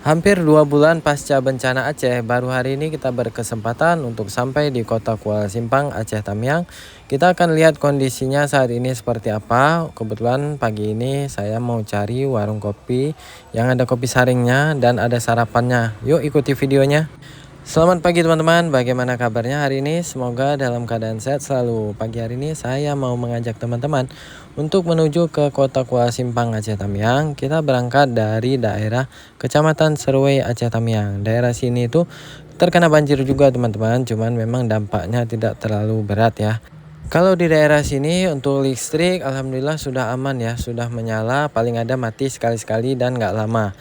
Hampir 2 bulan pasca bencana Aceh, baru hari ini kita berkesempatan untuk sampai di kota Kuala Simpang, Aceh Tamiang. Kita akan lihat kondisinya saat ini seperti apa. Kebetulan pagi ini saya mau cari warung kopi yang ada kopi saringnya dan ada sarapannya. Yuk ikuti videonya. Selamat pagi teman-teman, bagaimana kabarnya hari ini? Semoga dalam keadaan sehat selalu. Pagi hari ini saya mau mengajak teman-teman untuk menuju ke kota Kuala Simpang, Aceh Tamiang. Kita berangkat dari daerah Kecamatan Serway, Aceh Tamiang. Daerah sini itu terkena banjir juga teman-teman, cuman memang dampaknya tidak terlalu berat ya. Kalau di daerah sini untuk listrik alhamdulillah sudah aman ya, sudah menyala, paling ada mati sekali-sekali dan nggak lama.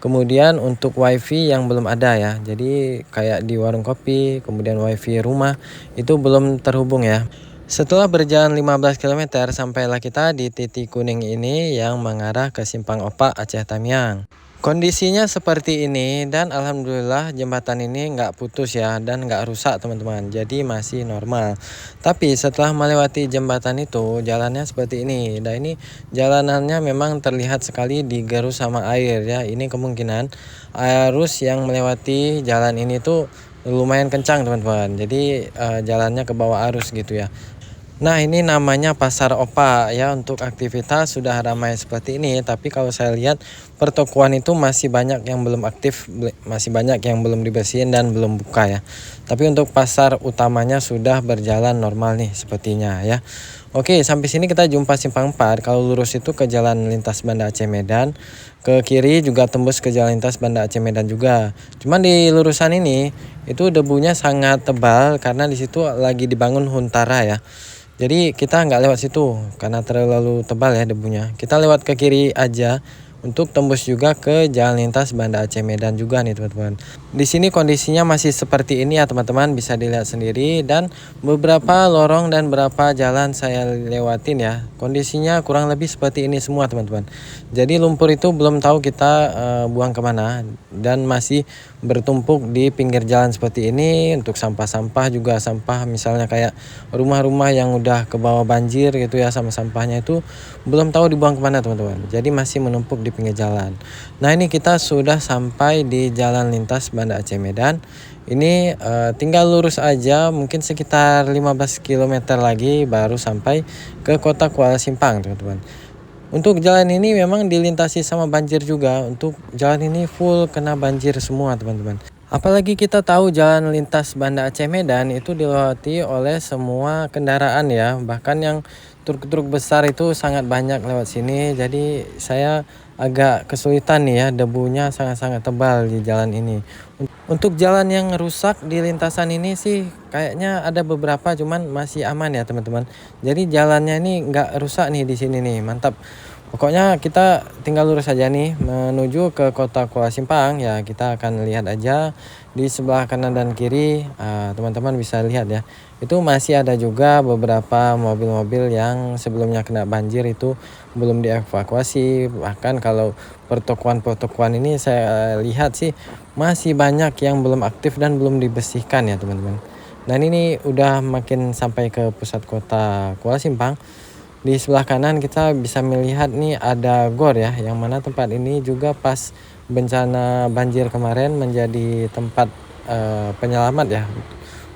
Kemudian untuk wifi yang belum ada ya, jadi kayak di warung kopi, kemudian wifi rumah itu belum terhubung ya. Setelah berjalan 15 km sampailah kita di titik kuning ini yang mengarah ke Simpang Opak, Aceh Tamiang. Kondisinya seperti ini dan alhamdulillah jembatan ini nggak putus ya dan nggak rusak teman-teman, jadi masih normal. Tapi setelah melewati jembatan itu jalannya seperti ini. Dan ini jalanannya memang terlihat sekali digerus sama air ya. Ini kemungkinan arus yang melewati jalan ini tuh lumayan kencang teman-teman. Jadi jalannya ke bawah arus gitu ya. Nah ini namanya pasar opak ya, untuk aktivitas sudah ramai seperti ini. Tapi kalau saya lihat pertokoan itu masih banyak yang belum aktif, masih banyak yang belum dibersihin dan belum buka ya. Tapi untuk pasar utamanya sudah berjalan normal nih sepertinya ya. Oke, sampai sini kita jumpa Simpang 4. Kalau lurus itu ke jalan lintas Banda Aceh Medan, ke kiri juga tembus ke jalan lintas Banda Aceh Medan juga. Cuman di lurusan ini itu debunya sangat tebal karena di situ lagi dibangun huntara ya. Jadi kita nggak lewat situ karena terlalu tebal ya debunya. Kita lewat ke kiri aja untuk tembus juga ke jalan lintas Banda Aceh Medan juga nih teman-teman. Di sini kondisinya masih seperti ini ya teman-teman, bisa dilihat sendiri, dan beberapa lorong dan beberapa jalan saya lewatin ya. Kondisinya kurang lebih seperti ini semua teman-teman. Jadi lumpur itu belum tahu kita buang kemana dan masih bertumpuk di pinggir jalan seperti ini. Untuk sampah-sampah juga, sampah misalnya kayak rumah-rumah yang udah ke bawah banjir gitu ya, sama sampahnya itu belum tahu dibuang kemana teman-teman. Jadi masih menumpuk di pinggir jalan. Nah ini kita sudah sampai di jalan lintas Banda Aceh Medan. Ini tinggal lurus aja, mungkin sekitar 15 km lagi baru sampai ke kota Kuala Simpang teman-teman. Untuk jalan ini memang dilintasi sama banjir juga. Untuk jalan ini full kena banjir semua teman-teman. Apalagi kita tahu jalan lintas Banda Aceh Medan itu dilewati oleh semua kendaraan ya. Bahkan yang truk-truk besar itu sangat banyak lewat sini. Jadi saya agak kesulitan nih ya, debunya sangat-sangat tebal di jalan ini. Untuk jalan yang rusak di lintasan ini sih kayaknya ada beberapa, cuman masih aman ya teman-teman. Jadi jalannya ini nggak rusak nih di sini nih, mantap. Pokoknya kita tinggal lurus aja nih menuju ke kota Kuala Simpang ya. Kita akan lihat aja di sebelah kanan dan kiri, teman-teman bisa lihat ya. Itu masih ada juga beberapa mobil-mobil yang sebelumnya kena banjir itu belum dievakuasi. Bahkan kalau pertokoan-pertokoan ini saya lihat sih masih banyak yang belum aktif dan belum dibersihkan ya teman-teman. Nah ini udah makin sampai ke pusat kota Kuala Simpang. Di sebelah kanan kita bisa melihat nih ada gor ya, yang mana tempat ini juga pas bencana banjir kemarin menjadi tempat penyelamat ya,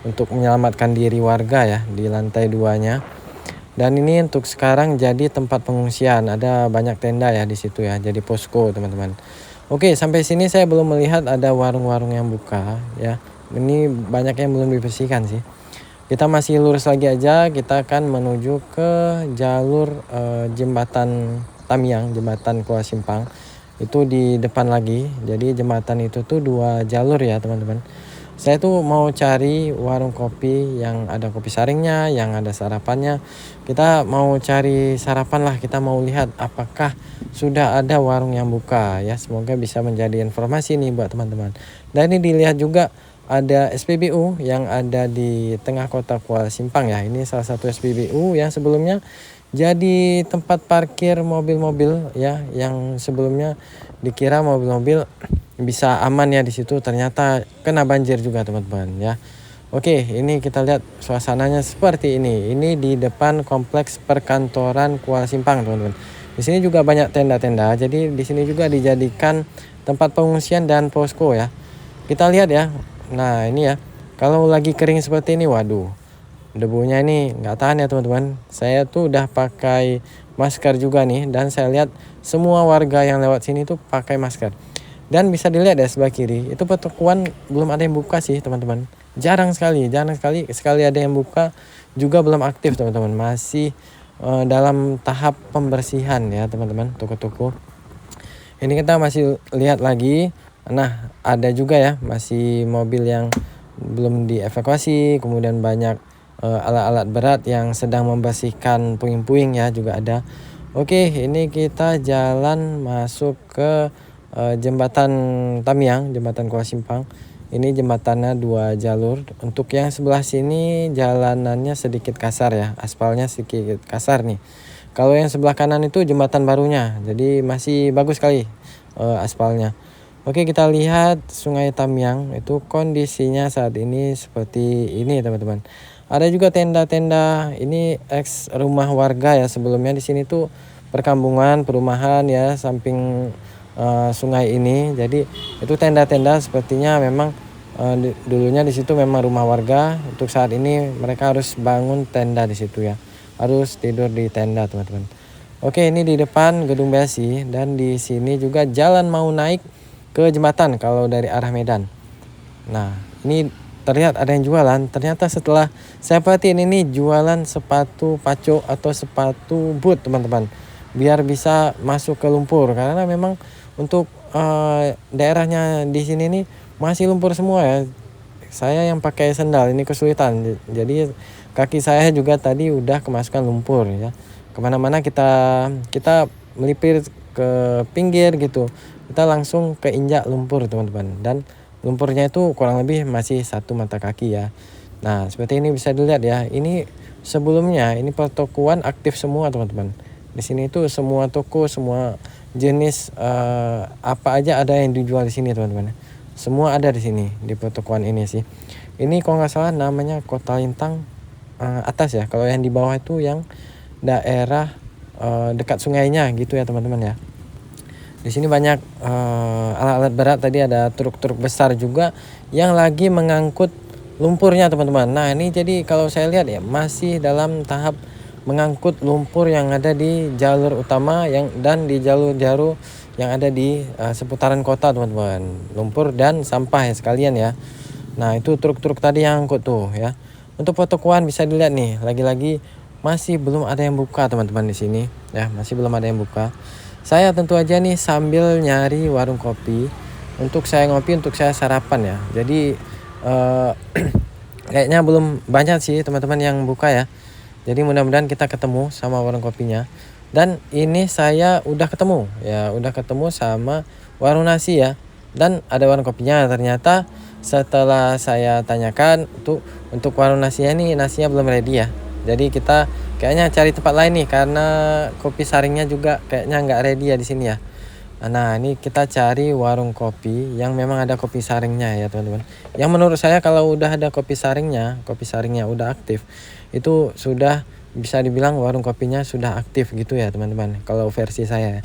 untuk menyelamatkan diri warga ya di lantai 2-nya. Dan ini untuk sekarang jadi tempat pengungsian, ada banyak tenda ya di situ ya, jadi posko teman-teman. Oke, sampai sini saya belum melihat ada warung-warung yang buka ya. Ini banyak yang belum dibersihkan sih. Kita masih lurus lagi aja, kita akan menuju ke jalur jembatan Tamiang, jembatan Kuala Simpang. Itu di depan lagi. Jadi jembatan itu tuh 2 jalur ya teman-teman. Saya tuh mau cari warung kopi yang ada kopi saringnya, yang ada sarapannya. Kita mau cari sarapan lah, kita mau lihat apakah sudah ada warung yang buka ya. Semoga bisa menjadi informasi nih buat teman-teman. Dan ini dilihat juga ada SPBU yang ada di tengah kota Kuala Simpang ya. Ini salah satu SPBU yang sebelumnya jadi tempat parkir mobil-mobil ya, yang sebelumnya dikira mobil-mobil bisa aman ya di situ, ternyata kena banjir juga teman-teman ya. Oke, ini kita lihat suasananya seperti ini. Ini di depan kompleks perkantoran Kuala Simpang teman-teman. Di sini juga banyak tenda-tenda. Jadi di sini juga dijadikan tempat pengungsian dan posko ya. Kita lihat ya. Nah ini ya, kalau lagi kering seperti ini, waduh, debunya ini nggak tahan ya teman-teman. Saya tuh udah pakai masker juga nih, dan saya lihat semua warga yang lewat sini tuh pakai masker. Dan bisa dilihat ya sebelah kiri, itu petokuan belum ada yang buka sih teman-teman. Jarang sekali ada yang buka, juga belum aktif teman-teman. Masih dalam tahap pembersihan ya teman-teman, toko-toko. Ini kita masih lihat lagi. Nah, ada juga ya masih mobil yang belum dievakuasi, kemudian banyak alat-alat berat yang sedang membersihkan puing-puing ya juga ada. Oke, ini kita jalan masuk ke jembatan Tamiang, jembatan Kuala Simpang. Ini jembatannya 2 jalur. Untuk yang sebelah sini jalanannya sedikit kasar ya, aspalnya sedikit kasar nih. Kalau yang sebelah kanan itu jembatan barunya, jadi masih bagus sekali aspalnya. Oke, kita lihat Sungai Tamiang itu kondisinya saat ini seperti ini teman-teman. Ada juga tenda-tenda, ini ex rumah warga ya sebelumnya. Di sini tuh perkampungan, perumahan ya samping sungai ini. Jadi itu tenda-tenda sepertinya memang dulunya di situ memang rumah warga. Untuk saat ini mereka harus bangun tenda di situ ya. Harus tidur di tenda teman-teman. Oke, ini di depan gedung BSI, dan di sini juga jalan mau naik ke jembatan kalau dari arah Medan. Nah, ini terlihat ada yang jualan. Ternyata setelah saya perhatiin ini jualan sepatu paco atau sepatu boot teman-teman, biar bisa masuk ke lumpur, karena memang untuk daerahnya di sini nih masih lumpur semua ya. Saya yang pakai sendal ini kesulitan, jadi kaki saya juga tadi udah kemasukan lumpur ya. Kemana-mana kita melipir ke pinggir gitu, kita langsung keinjak lumpur teman-teman, dan lumpurnya itu kurang lebih masih 1 mata kaki ya. Nah seperti ini bisa dilihat ya, ini sebelumnya ini pertokoan aktif semua teman-teman. Di sini itu semua toko, semua jenis apa aja ada yang dijual di sini teman-teman. Semua ada di sini di pertokoan ini sih. Ini kalau nggak salah namanya Kota Lintang atas ya. Kalau yang di bawah itu yang daerah dekat sungainya gitu ya teman-teman ya. Di sini banyak alat-alat berat, tadi ada truk-truk besar juga yang lagi mengangkut lumpurnya teman-teman. Nah ini jadi kalau saya lihat ya masih dalam tahap mengangkut lumpur yang ada di jalur utama dan di jalur-jalur yang ada di seputaran kota teman-teman. Lumpur dan sampah ya sekalian ya. Nah itu truk-truk tadi yang angkut tuh ya. Untuk pertokoan bisa dilihat nih, lagi-lagi masih belum ada yang buka teman-teman di sini ya, masih belum ada yang buka. Saya tentu aja nih sambil nyari warung kopi untuk saya ngopi, untuk saya sarapan ya. Jadi kayaknya belum banyak sih teman-teman yang buka ya. Jadi mudah-mudahan kita ketemu sama warung kopinya. Dan ini saya udah ketemu sama warung nasi ya. Dan ada warung kopinya. Ternyata setelah saya tanyakan untuk warung nasinya ini, nasinya belum ready ya. Jadi kita kayaknya cari tempat lain nih, karena kopi saringnya juga kayaknya nggak ready ya di sini ya. Nah ini kita cari warung kopi yang memang ada kopi saringnya ya teman-teman. Yang menurut saya kalau udah ada kopi saringnya udah aktif, itu sudah bisa dibilang warung kopinya sudah aktif gitu ya teman-teman, kalau versi saya.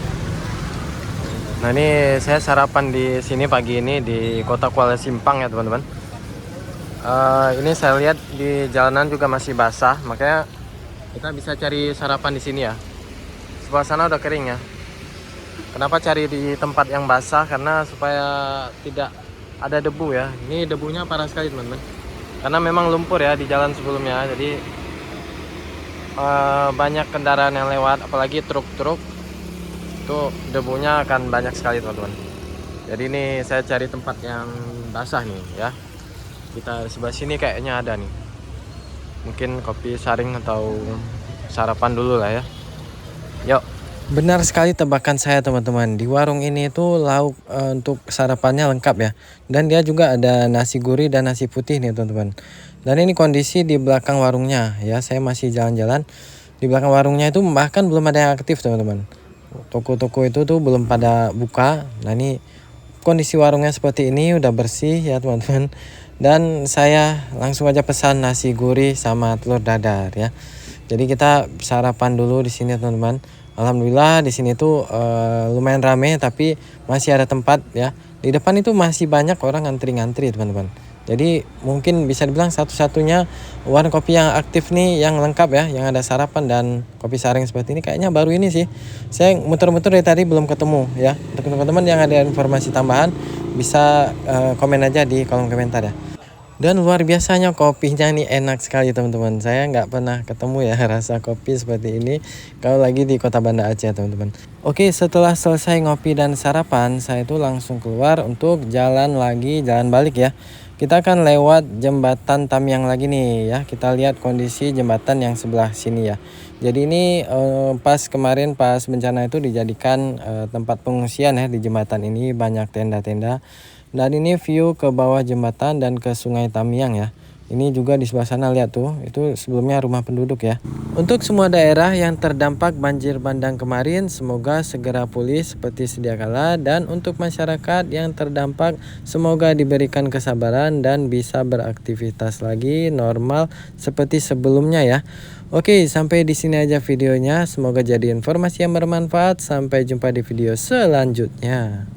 Nah ini saya sarapan di sini pagi ini di Kota Kuala Simpang ya teman-teman. Ini saya lihat di jalanan juga masih basah, makanya kita bisa cari sarapan di sini ya. Sebelah sana udah kering ya. Kenapa cari di tempat yang basah? Karena supaya tidak ada debu ya. Ini debunya parah sekali teman-teman. Karena memang lumpur ya di jalan sebelumnya. Jadi banyak kendaraan yang lewat, apalagi truk-truk. Itu debunya akan banyak sekali teman-teman. Jadi ini saya cari tempat yang basah nih ya. Kita sebelah sini kayaknya ada nih. Mungkin kopi saring atau sarapan dulu lah ya. Yuk. Benar sekali tebakan saya teman-teman. Di warung ini itu lauk untuk sarapannya lengkap ya. Dan dia juga ada nasi gurih dan nasi putih nih teman-teman. Dan ini kondisi di belakang warungnya ya. Saya masih jalan-jalan. Di belakang warungnya itu bahkan belum ada yang aktif teman-teman. Toko-toko itu tuh belum pada buka. Nah ini kondisi warungnya seperti ini, udah bersih ya teman-teman. Dan saya langsung aja pesan nasi gurih sama telur dadar ya. Jadi kita sarapan dulu di sini teman-teman. Alhamdulillah di sini tuh lumayan rame, tapi masih ada tempat ya. Di depan itu masih banyak orang ngantri-ngantri teman-teman. Jadi mungkin bisa dibilang satu-satunya warung kopi yang aktif nih, yang lengkap ya, yang ada sarapan dan kopi saring seperti ini kayaknya baru ini sih. Saya muter-muter dari tadi belum ketemu ya. Untuk teman-teman yang ada informasi tambahan bisa komen aja di kolom komentar ya. Dan luar biasanya kopinya nih enak sekali teman-teman. Saya nggak pernah ketemu ya rasa kopi seperti ini kalau lagi di Kota Banda Aceh teman-teman. Oke, setelah selesai ngopi dan sarapan, saya itu langsung keluar untuk jalan balik ya. Kita akan lewat jembatan Tamyang lagi nih ya. Kita lihat kondisi jembatan yang sebelah sini ya. Jadi ini pas kemarin pas bencana itu dijadikan tempat pengungsian ya. Di jembatan ini banyak tenda-tenda. Dan ini view ke bawah jembatan dan ke Sungai Tamyang ya. Ini juga di sebelah sana lihat tuh, itu sebelumnya rumah penduduk ya. Untuk semua daerah yang terdampak banjir bandang kemarin, semoga segera pulih seperti sedia kala. Dan untuk masyarakat yang terdampak, semoga diberikan kesabaran dan bisa beraktivitas lagi normal seperti sebelumnya ya. Oke, sampai di sini aja videonya. Semoga jadi informasi yang bermanfaat. Sampai jumpa di video selanjutnya.